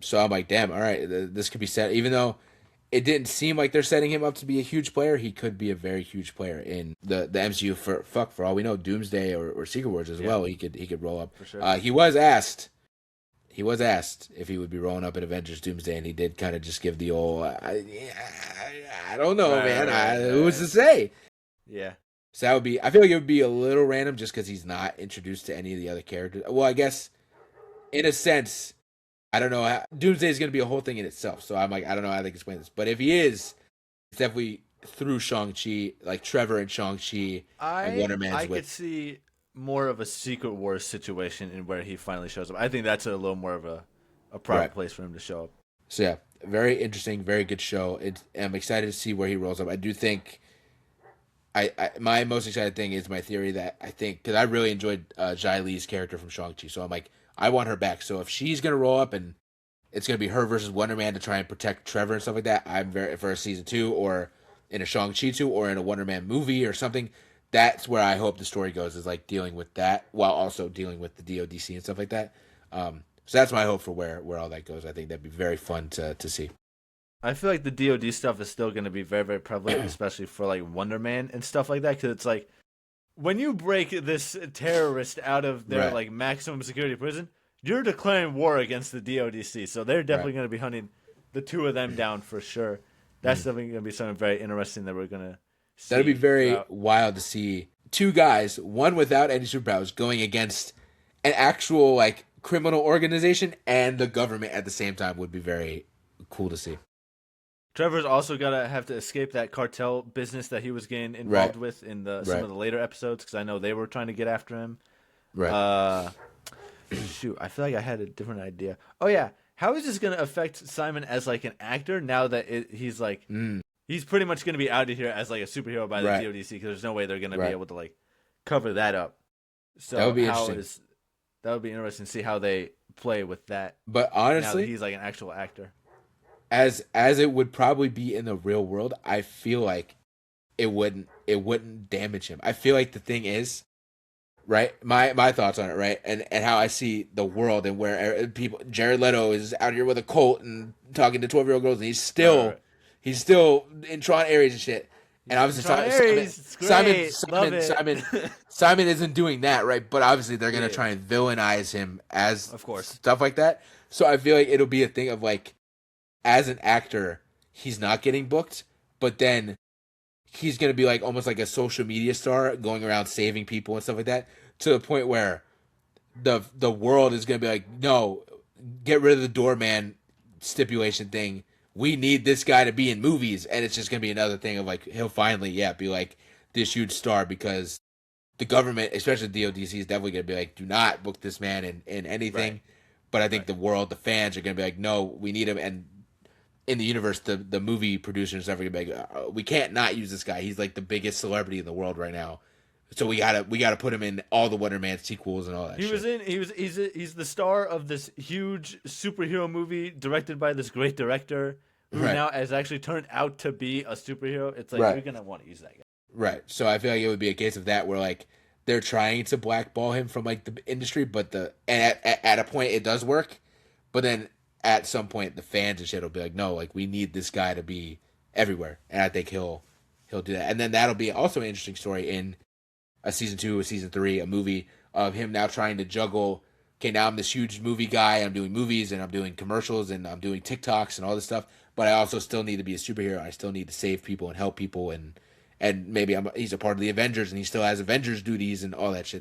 So I'm like, damn, all right, this could be set. Even though it didn't seem like they're setting him up to be a huge player, he could be a very huge player in the MCU. For all we know, Doomsday or Secret Wars as Yeah, well. He could roll up. for sure. He was asked if he would be rolling up in Avengers Doomsday, and he did kind of just give the old, I don't know, Right, man. right, Who's right. to say? Yeah. So that would be. I feel like it would be a little random just because he's not introduced to any of the other characters. Well, I guess in a sense, I don't know. Doomsday is going to be a whole thing in itself. So I'm like, I don't know how they can explain this. But if he is, it's definitely through Shang-Chi, like Trevor and Shang-Chi and I Wonder Man's I could with. see more of a Secret Wars situation in where he finally shows up. I think that's a little more of a proper Right. place for him to show up. So yeah, very interesting, very good show. I'm excited to see where he rolls up. I do think my most excited thing is my theory that I think because I really enjoyed Jai Lee's character from Shang-Chi. So I'm like, I want her back. So if she's gonna roll up and it's gonna be her versus Wonder Man to try and protect Trevor and stuff like that. I'm very for a season 2 or in a Shang-Chi 2 or in a Wonder Man movie or something. That's where I hope the story goes is like dealing with that while also dealing with the DODC and stuff like that. So that's my hope for where all that goes. I think that'd be very fun to see. I feel like the DoD stuff is still going to be very, very prevalent, especially for like Wonder Man and stuff like that. Because it's like when you break this terrorist out of their Right, like maximum security prison, you're declaring war against the DoDC. So they're right. definitely going to be hunting the two of them down for sure. That's Mm. definitely going to be something very interesting that we're going to That'd be see very throughout. wild to see two guys, one without any superpowers, going against an actual like criminal organization and the government at the same time would be very cool to see. Trevor's also gotta have to escape that cartel business that he was getting Right, involved with in the some right, of the later episodes because I know they were trying to get after him. right. Uh, shoot, I feel like I had a different idea. Oh yeah, how is this gonna affect Simon as like an actor now that he's like Mm, he's pretty much gonna be out of here as like a superhero by the right, DoDC because there's no way they're gonna be right. able to like cover that up. That would So be how interesting. is that would be interesting to see how they play with that But now that honestly, he's like an actual actor. as it would probably be in the real world, I feel like it wouldn't damage him. I feel like the thing is, right? My thoughts on it, right? And how I see the world and where people Jared Leto is out here with a Colt and talking to 12-year-old girls and Right, right, right. he's still in Tron areas and shit. And He's in obviously Tron Ares. It's Simon great. Love Simon it. Simon Simon isn't doing that, right? But obviously they're gonna Yeah, try and villainize him as of course. stuff like that. So I feel like it'll be a thing of like as an actor, he's not getting booked, but then he's gonna be like almost like a social media star going around saving people and stuff like that to the point where the world is gonna be like, no, get rid of the doorman stipulation thing. We need this guy to be in movies, and it's just gonna be another thing of like he'll finally be like this huge star because the government, especially the DODC, is definitely gonna be like, do not book this man in Right, anything. But I think right. the world, the fans are gonna be like, no, we need him, and in the universe, the movie producers are gonna be like, we can't not use this guy. He's like the biggest celebrity in the world right now. So we gotta put him in all the Wonder Man sequels and all that He was shit. in. He's the star of this huge superhero movie directed by this great director who Right, now has actually turned out to be a superhero. It's like you're right, gonna want to use that guy. right. So I feel like it would be a case of that where like they're trying to blackball him from like the industry, but at a point it does work, but then at some point the fans and shit will be like, no, like we need this guy to be everywhere, and I think he'll do that, and then that'll be also an interesting story in a season 2, a season 3, a movie of him now trying to juggle. Okay, now I'm this huge movie guy. I'm doing movies and I'm doing commercials and I'm doing TikToks and all this stuff. But I also still need to be a superhero. I still need to save people and help people and maybe he's a part of the Avengers and he still has Avengers duties and all that shit.